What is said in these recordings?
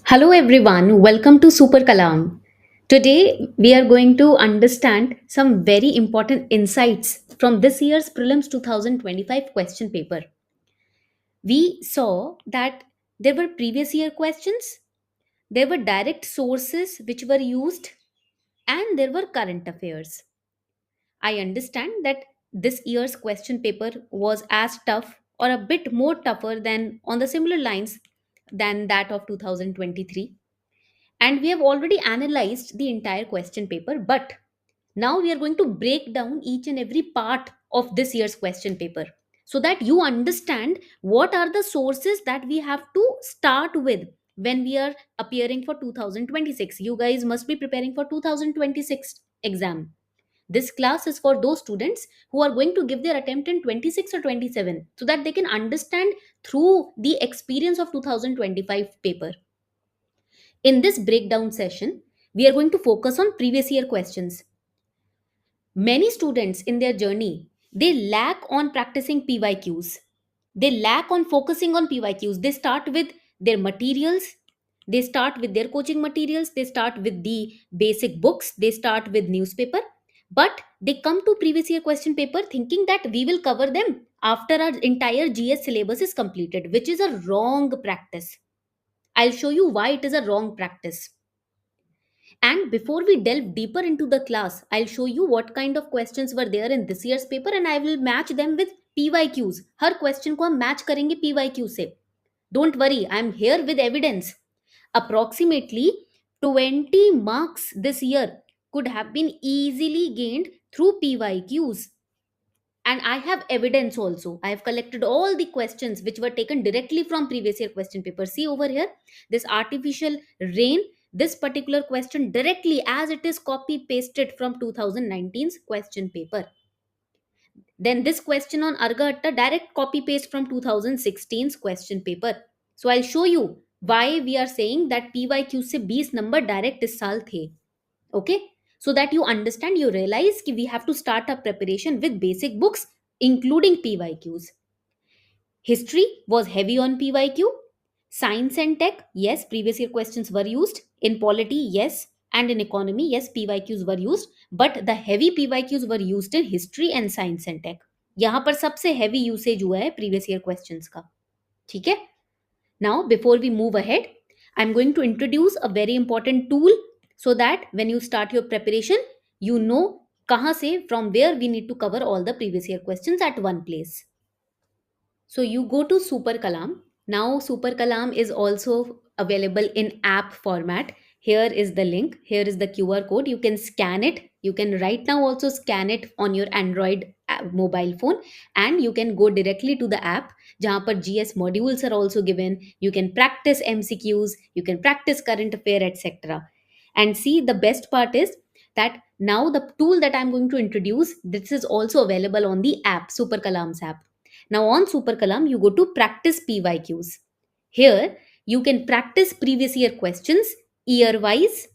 Hello everyone, welcome to Super Kalam. Today we are going to understand some very important insights from this year's Prelims 2025 question paper. We saw that there were previous year questions, there were direct sources which were used, and there were current affairs. I understand that this year's question paper was as tough or a bit more tougher than on the similar lines than that of 2023, and we have already analyzed the entire question paper, but now we are going to break down each and every part of this year's question paper so that you understand what are the sources that we have to start with when we are appearing for 2026. You guys must be preparing for 2026 exam. This class is for those students who are going to give their attempt in 26 or 27 so that they can understand through the experience of 2025 paper. In this breakdown session, we are going to focus on previous year questions. Many students in their journey, they lack on practicing PYQs. They lack on focusing on PYQs. They start with their materials, they start with their coaching materials, they start with the basic books, they start with newspaper, but they come to previous year question paper thinking that we will cover them after our entire GS syllabus is completed, which is a wrong practice. I'll show you why it is a wrong practice. And before we delve deeper into the class, I'll show you what kind of questions were there in this year's paper and I will match them with PYQs. Her question को हम match करेंगे PYQ से. Don't worry, I'm here with evidence. Approximately 20 marks this year could have been easily gained through PYQs. And I have evidence also. I have collected all the questions which were taken directly from previous year question paper. See over here, this artificial rain, this particular question directly as it is copy pasted from 2019's question paper. Then this question on Arga Atta, direct copy paste from 2016's question paper. So I'll show you why we are saying that PYQ se 20 number direct is साल थे. Okay, so that you understand, you realize कि we have to start our preparation with basic books including PYQs. History was heavy on PYQ. Science and tech, yes, previous year questions were used. In polity, yes, and in economy, yes, PYQs were used, but the heavy PYQs were used in history and science and tech. यहाँ पर सबसे heavy usage हुआ है previous year questions का. ठीक है? Now, before we move ahead, I'm going to introduce a very important tool so that when you start your preparation, you know kahan se, from where we need to cover all the previous year questions at one place. So you go to Super Kalam. Now Super Kalam is also available in app format. Here is the link. Here is the QR code. You can scan it. You can right now also scan it on your Android mobile phone, and you can go directly to the app जहाँ पर GS modules are also given. You can practice MCQs. You can practice current affair, etc. And see, the best part is that now the tool that I'm going to introduce, this is also available on the app, Super Kalam's app. Now on Super Kalam, you go to practice PYQs. Here, you can practice previous year questions year wise,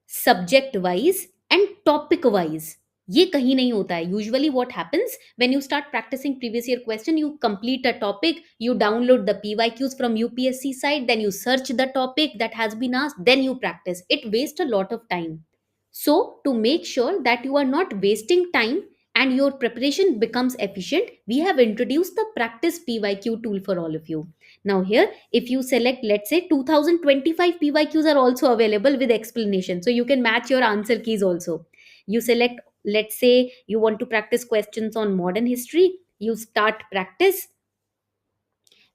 subject wise, and topic wise. ये कहीं नहीं होता है. Usually what happens when you start practicing previous year question, you complete a topic, you download the PYQs from UPSC site, then you search the topic that has been asked, then you practice. It wastes a lot of time. So, to make sure that you are not wasting time and your preparation becomes efficient, we have introduced the practice PYQ tool for all of you. Now, here, if you select, let's say 2025 PYQs are also available with explanation. So, you can match your answer keys also. You select, let's say you want to practice questions on modern history, you start practice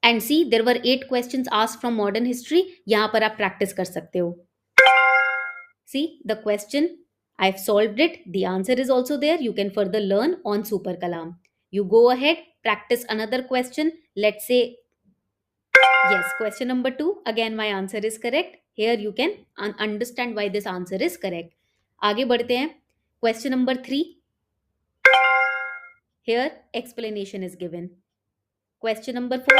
and see there were 8 questions asked from modern history. यहाँ पर आप practice कर सकते हो. See the question, I've solved it. The answer is also there. You can further learn on Super Kalam. You go ahead, practice another question. Let's say, yes, question number 2. Again, my answer is correct. Here you can understand why this answer is correct. आगे बढ़ते हैं. Question number 3. Here, explanation is given. Question number 4.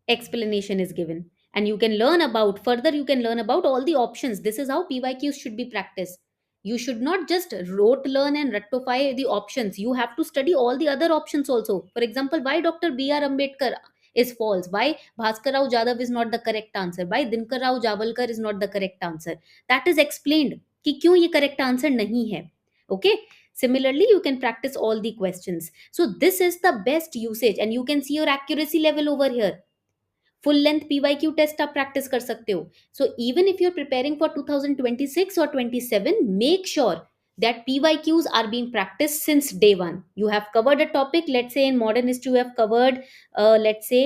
Explanation is given. And you can learn about, further you can learn about all the options. This is how PYQs should be practiced. You should not just rote learn and rectify the options. You have to study all the other options also. For example, why Dr. B.R. Ambedkar? is false. Why Bhaskar Rao Jadhav is not the correct answer, why Dinkar Rao Javalkar is not the correct answer, that is explained कि क्यों ये correct answer नहीं है. Okay, similarly you can practice all the questions. So this is the best usage and you can see your accuracy level over here. Full length PYQ test आप practice कर सकते हो. So even if you are preparing for 2026 or 27, make sure that PYQs are being practiced since day one. You have covered a topic, let's say in modern history, you have covered, let's say,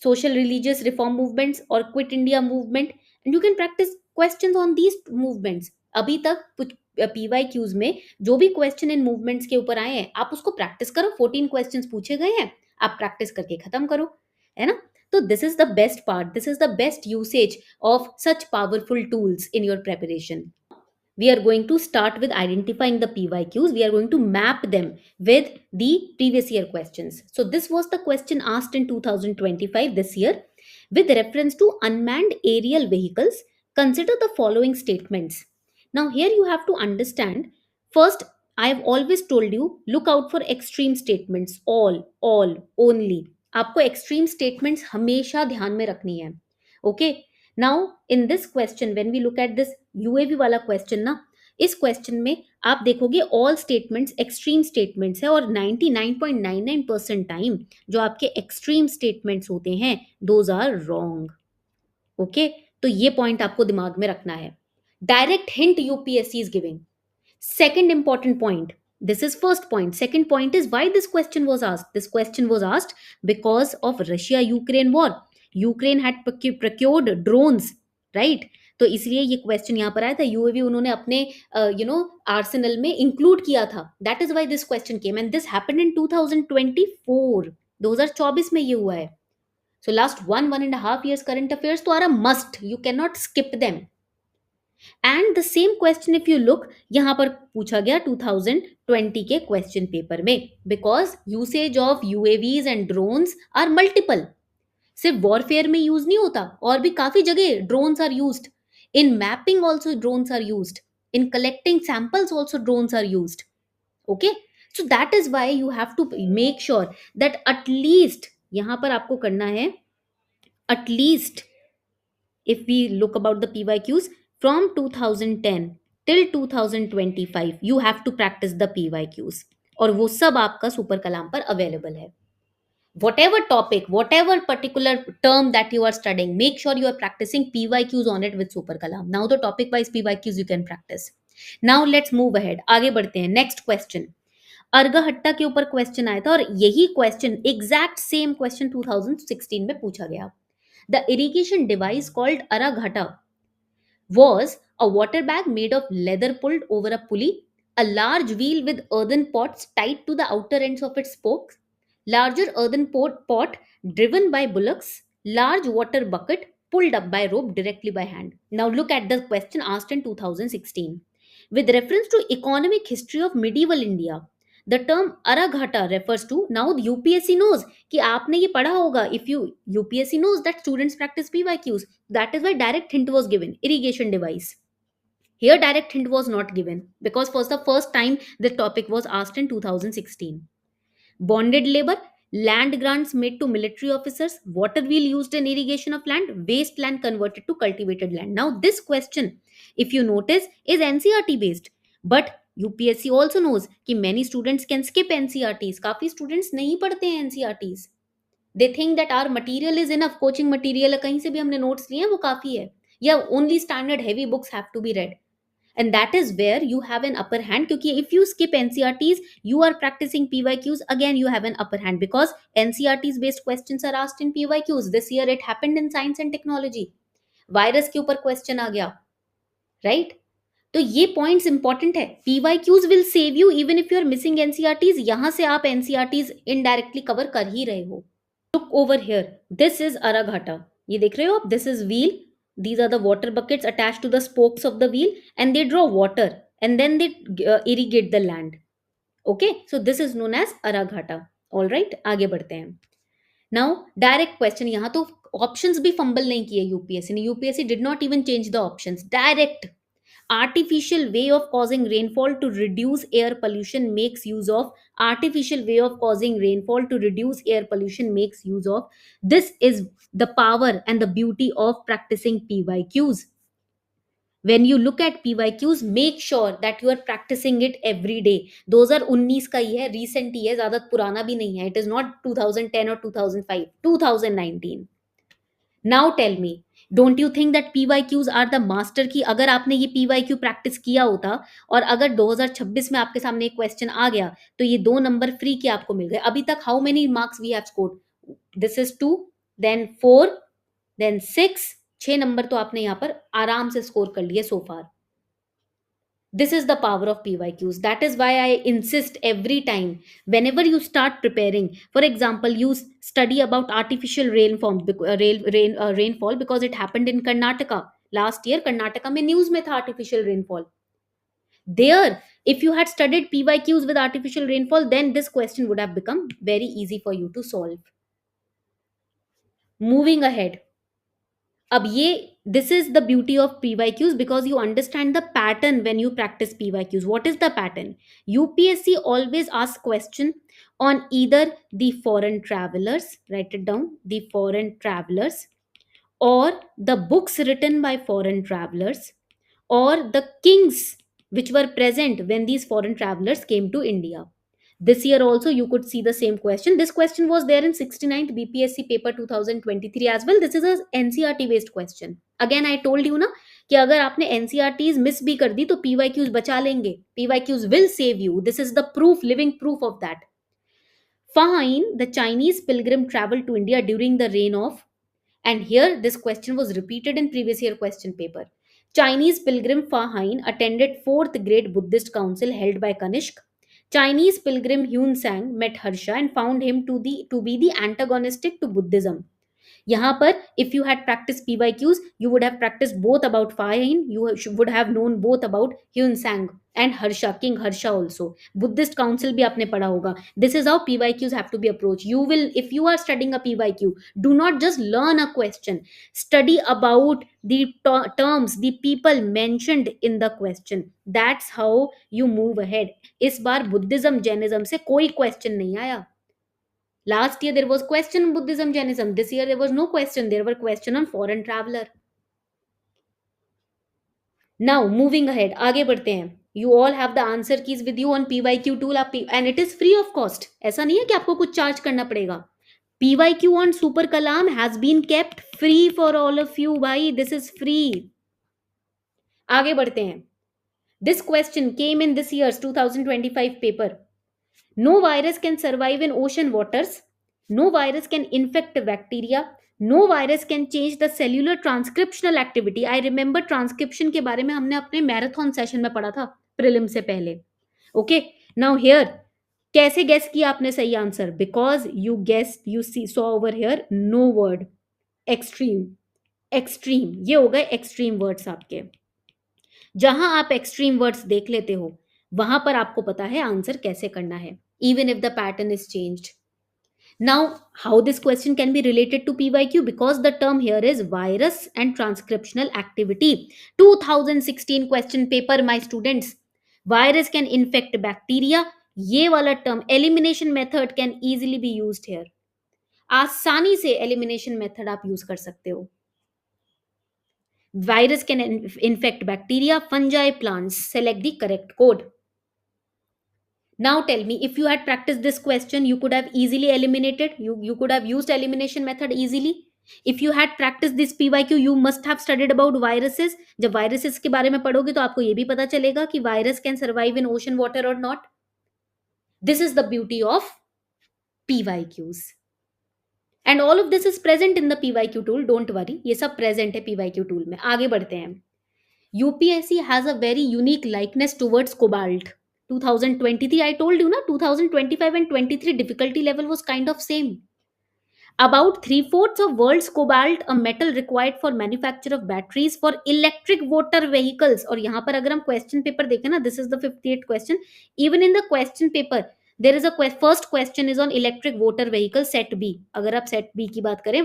social religious reform movements or quit India movement, and you can practice questions on these movements. अभी तक कुछ PYQs में जो भी question in movements के ऊपर आए हैं आप उसको प्रैक्टिस करो. 14 क्वेश्चंस पूछे गए हैं, आप प्रैक्टिस करके खत्म करो, है ना. तो this is the best part, this is the best usage of such powerful tools in your preparation. We are going to start with identifying the PYQs. We are going to map them with the previous year questions. So this was the question asked in 2025 this year. With reference to unmanned aerial vehicles, consider the following statements. Now here you have to understand, first I have always told you, look out for extreme statements. All, only. आपको extreme statements हमेशा ध्यान में रखनी है. Okay. Now in this question when we look at this UAV वाला question ना, इस question में आप देखोगे ऑल स्टेटमेंट्स एक्सट्रीम स्टेटमेंट्स है और 99.99% टाइम जो आपके एक्सट्रीम स्टेटमेंट्स होते हैं दोज आर रॉन्ग. ओके, तो ये पॉइंट आपको दिमाग में रखना है. Direct hint UPSC is giving. Second important point. This is first point. Second point is why this question was asked. This question was asked because of Russia-Ukraine war. Ukraine had procured drones, right? तो इसलिए ये question यहाँ पर आया था. UAV उन्होंने अपने Arsenal में इंक्लूड किया था. That is why this question came and this happened in 2024. 2024 में ये हुआ है. So last 1.5 years current affairs तो are a must. You can not skip them. And the same question if you look यहां पर पूछा गया 2020 के क्वेश्चन पेपर में, because usage of UAVs and drones are multiple. सिर्फ वॉरफेयर में use नहीं होता, और भी काफी जगह drones are used. In mapping also drones are used. In collecting samples also drones are used. Okay, so that is why you have to make sure that at least यहां पर आपको करना है, at least if we look about the PYQs from 2010 till 2025 you have to practice the PYQs और वो सब आपका super कलाम पर अवेलेबल है. Whatever topic, whatever particular term that you are studying, make sure you are practicing PYQs on it with super kalam. Now the topic wise PYQs you can practice. Now let's move ahead. आगे बढ़ते हैं. Next question. अर्घहट्टा के ऊपर question आया था और यही question exact same question 2016 में पूछा गया. The irrigation device called Araghata was a water bag made of leather pulled over a pulley, a large wheel with earthen pots tied to the outer ends of its spokes, larger earthen pot driven by bullocks, large water bucket pulled up by rope directly by hand. Now look at the question asked in 2016. With reference to economic history of medieval India, the term Araghata refers to, now the UPSC knows कि आपने ये पढ़ा होगा. If you UPSC knows that students practice PYQs, that is why direct hint was given. Irrigation device. Here direct hint was not given because for the first time the topic was asked in 2016. Bonded labor, land grants made to military officers, water wheel used in irrigation of land, waste land converted to cultivated land. Now this question, if you notice, is NCERT based, but UPSC also knows कि many students can skip NCERTs. काफी students नहीं पढ़ते हैं NCERTs. They think that our material is enough. Coaching material है, कहीं से भी हमने notes लिए हैं वो काफी है, या only standard heavy books have to be read. And that is where you have an upper hand, क्योंकि if you skip NCERTs, you are practicing PYQs, again you have an upper hand because NCERTs based questions are asked in PYQs. This year it happened in science and technology. Virus के ऊपर question आ गया, right? तो ये points important है. PYQs will save you even if you are missing NCERTs. यहां से आप NCERTs इनडायरेक्टली कवर कर ही रहे हो. Look over here, this is Araghatta. ये देख रहे हो आप, this is wheel. These are the water buckets attached to the spokes of the wheel and they draw water and then they irrigate the land. Okay, so this is known as Araghata. All right, आगे बढ़ते हैं. Now direct question. यहाँ तो options भी fumble नहीं किए UPSC ने. UPSC did not even change the options. Direct Artificial way of causing rainfall to reduce air pollution makes use of. Artificial way of causing rainfall to reduce air pollution makes use of. This is the power and the beauty of practicing PYQs. When you look at PYQs, make sure that you are practicing it every day. 2019 का ही है, recent ही है, ज़्यादा पुराना भी नहीं है. It is not 2010 or 2005, 2019. Now tell me, don't you think that PYQs are the master की? अगर आपने ये PYQ प्रैक्टिस किया होता और अगर 2026 में आपके सामने एक क्वेश्चन आ गया तो ये 2 नंबर फ्री के आपको मिल गए. अभी तक how many marks we have scored? This is 2, then 4, then 6. 6 number तो आपने यहाँ पर आराम से स्कोर कर लिए सो फार. This is the power of PYQs. That is why I insist every time, whenever you start preparing. For example, you study about artificial rainfall because it happened in Karnataka. Last year, Karnataka में news में था artificial rainfall. There, if you had studied PYQs with artificial rainfall, then this question would have become very easy for you to solve. Moving ahead. अब ये this is the beauty of PYQs because you understand the pattern when you practice PYQs. What is the pattern? UPSC always asks question on either the foreign travelers, write it down, the foreign travelers, or the books written by foreign travelers, or the kings which were present when these foreign travelers came to India. This year also you could see the same question. This question was there in 69th BPSC paper 2023 as well. This is a NCRT based question. Again I told you ना कि अगर आपने NCRTs miss भी कर दी तो PYQs बचा लेंगे. PYQs will save you. This is the proof, living proof of that. Fine, the Chinese pilgrim traveled to India during the reign of, and here this question was repeated in previous year question paper. Chinese pilgrim Fa Hien attended 4th Great Buddhist Council held by Kanishk. Chinese pilgrim Hyun Sang met Harsha and found him to be the antagonistic to Buddhism. यहाँ पर if you had practiced PYQs, you would have practiced both about Fa Hien, would have known both about Hyun Sang and Harsha, King Harsha also. Buddhist Council भी आपने पढ़ा होगा. This is how PYQs have to be approached. You will, if you are studying a PYQ, do not just learn a question. Study about the terms, the people mentioned in the question. That's how you move ahead. इस बार Buddhism, Jainism से कोई question नहीं आया. Last year there was question on Buddhism, Jainism. This year there was no question. There were question on foreign traveler. Now moving ahead, आगे बढ़ते हैं. You all have the answer keys with you on PYQ tool and it is free of cost. ऐसा नहीं है कि आपको कुछ charge करना पड़ेगा. PYQ on Super Kalam has been kept free for all of you. भाई, this is free. आगे बढ़ते हैं. This question came in this year's 2025 paper. No virus can survive in ocean waters. No virus can infect bacteria. No virus can change the cellular transcriptional activity. I remember transcription के बारे में हमने अपने marathon session में पढ़ा था prelim से पहले. Okay, now here कैसे गेस किया आपने सही answer? Because you guessed, you saw over here no word. Extreme. Extreme. ये हो गए extreme words आपके. जहां आप extreme words देख लेते हो वहां पर आपको पता है आंसर कैसे करना है, even if the pattern is changed. Now, how this question can be related to PYQ? Because the term here is virus and transcriptional activity. 2016 question paper, my students. Virus can infect bacteria. ये वाला term elimination method can easily be used here. आसानी से elimination method आप use कर सकते हो. Virus can infect bacteria, fungi, plants. Select the correct code. Now tell me, if you had practiced this question, you could have easily eliminated. You could have used elimination method easily. If you had practiced this PYQ, you must have studied about viruses. जब viruses के बारे में पढ़ोगे तो आपको ये भी पता चलेगा कि virus can survive in ocean water or not. This is the beauty of PYQs. And all of this is present in the PYQ tool. Don't worry, ये सब present है PYQ tool में. आगे बढ़ते हैं. UPSC has a very unique likeness towards cobalt. 2023, I told you na, 2025 and 23 difficulty level was kind of same. About 3/4 of world's cobalt, a metal required for manufacture of batteries for electric motor vehicles. और यहाँ पर अगर हम question paper देखें ना, this is the 58th question. Even in the question paper, there is a first question is on electric motor vehicle set B. अगर आप set B की बात करें,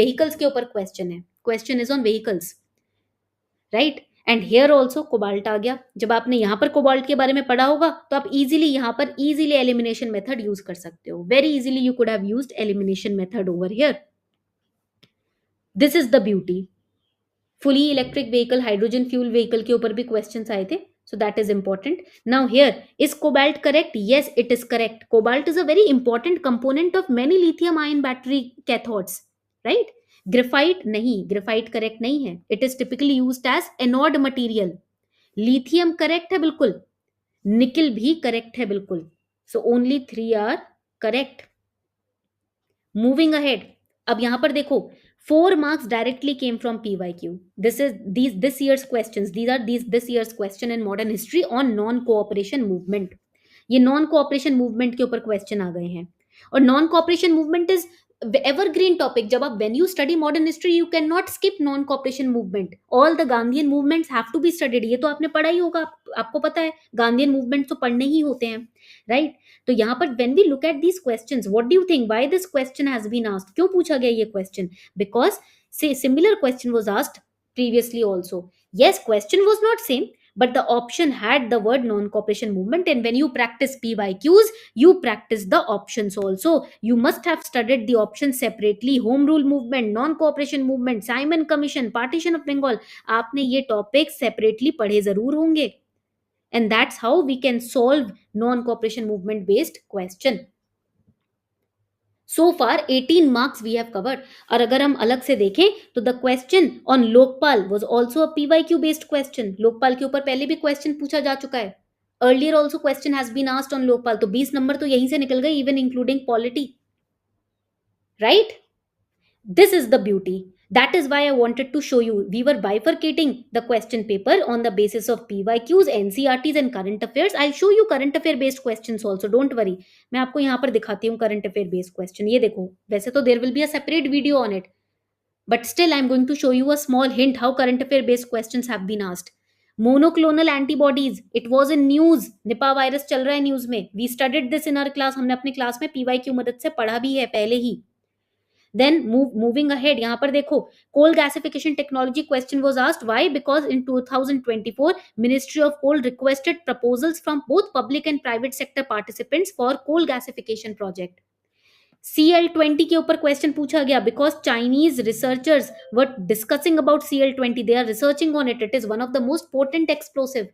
vehicles के ऊपर question है. Question is on vehicles, right? And here also cobalt आ गया। जब आपने यहाँ पर कोबाल्ट के बारे में पढ़ा होगा तो आप इजीली यहाँ पर इजीली एलिमिनेशन मेथड यूज कर सकते हो। Very easily you could have used elimination method over here. This is the beauty. Fully electric vehicle, hydrogen fuel vehicle के ऊपर भी क्वेश्चंस आए थे, so that is important. Now here, is cobalt correct? Yes, it is correct. Cobalt is a very important component of many lithium ion battery cathodes, right? Graphite नहीं, graphite correct नहीं है, it is typically used as anode material. Lithium correct है बिल्कुल, निकल भी correct है बिल्कुल, so only three are correct. Moving ahead, अब यहां पर देखो 4 marks directly came from PYQ. This year's questions. These are this year's question in modern history on non cooperation movement. ये नॉन कोऑपरेशन मूवमेंट के ऊपर question आ गए हैं। और non cooperation movement is evergreen topic. जब आप when you study modern history you can not skip non cooperation movement. All the Gandhian movements have to be studied. ये तो आपने पढ़ा ही होगा, आपको पता है गांधीयन मूवमेंट तो पढ़ने ही होते हैं, राइट? तो यहाँ पर when we look at these questions, what do you think why this question has been asked? क्यों पूछा गया ये क्वेश्चन? बिकॉज से similar question was asked previously also. Yes, question was not same, but the option had the word non-cooperation movement, and when you practice PYQs you practice the options also. You must have studied the options separately. Home rule movement, non-cooperation movement, Simon Commission, partition of Bengal, आपने ये topic separately पढ़े जरूर होंगे, and that's how we can solve non-cooperation movement based question. So far 18 marks we have covered. और अगर हम अलग से देखें तो the question on Lokpal was also a PYQ based question. Lokpal के ऊपर पहले भी क्वेश्चन पूछा जा चुका है। Earlier also question has been asked on Lokpal, तो 20 नंबर तो यहीं से निकल गए, even including polity, right? This is the beauty. That is why I wanted to show you. We were bifurcating the question paper on the basis of PYQs, NCRTs and current affairs. I'll show you current affair based questions also. Don't worry. मैं आपको यहाँ पर दिखाती हूँ current affair based question. ये देखो, वैसे तो there will be a separate video on it, but still I'm going to show you a small hint how current affair based questions have been asked. Monoclonal antibodies, it was in news. Nipah virus चल रहा है news में. We studied this in our class. हमने अपनी class में PYQ मदद से पढ़ा भी है पहले ही. Then moving ahead, यहाँ पर देखो coal gasification technology question was asked. Why? Because in 2024 Ministry of Coal requested proposals from both public and private sector participants for coal gasification project. CL20 के ऊपर क्वेश्चन पूछा गया because Chinese researchers were discussing about CL20. They are researching on it. It is one of the most potent explosive.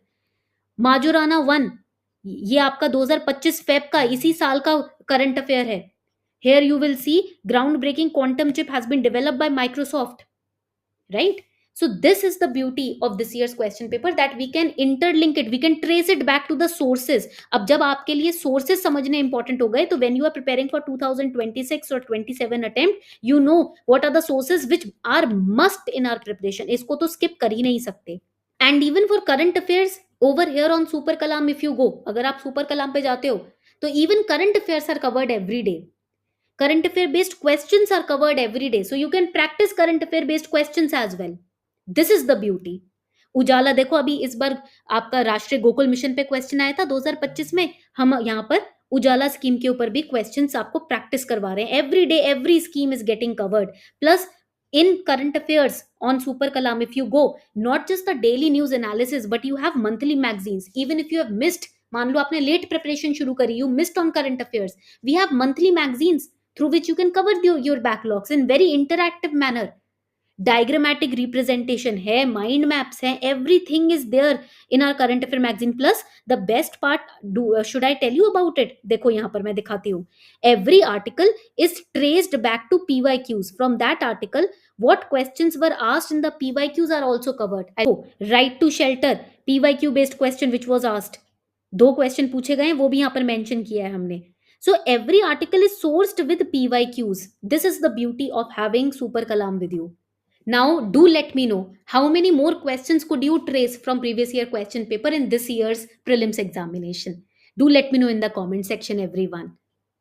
माजोराना 1, ये आपका 2025 Feb का इसी साल का करंट अफेयर है. Here you will see groundbreaking quantum chip has been developed by Microsoft, right? So this is the beauty of this year's question paper, that we can interlink it, we can trace it back to the sources. अब जब आपके लिए sources समझने important हो गए तो when you are preparing for 2026 or 27 attempt, you know what are the sources which are must in our preparation. इसको तो skip कर ही नहीं सकते. And even for current affairs over here on Super Kalam, if you go, अगर आप Super Kalam पे जाते हो तो even current affairs are covered every day. Current affair based questions are covered every day, so you can practice current affair based questions as well. This is the beauty. उजाला देखो, अभी इस बार आपका राष्ट्रीय Gokul mission पे क्वेश्चन आया था 2025 में. हम यहाँ पर उजाला स्कीम के ऊपर भी क्वेश्चंस आपको प्रैक्टिस करवा रहे हैं. Every day every scheme is getting covered. Plus in current affairs on Super Kalam, if you go, not just the daily news analysis, but you have monthly magazines. Even if you have missed, मान लो आपने late preparation शुरू करी, you missed on current affairs, we have monthly magazines through which you can cover your backlogs in very interactive manner. Diagrammatic representation है, mind maps है, everything is there in our current affair magazine. Plus the best part, should I tell you about it? देखो यहाँ पर मैं दिखाती हूँ. Every article is traced back to PYQs. From that article, what questions were asked in the PYQs are also covered. Right to shelter, PYQ based question which was asked. 2 question पूछे गए, वो भी यहाँ पर मेंशन किया है हमने. So every article is sourced with PYQs. This is the beauty of having Super Kalam with you. Now do let me know how many more questions could you trace from previous year question paper in this year's prelims examination. Do let me know in the comment section, everyone.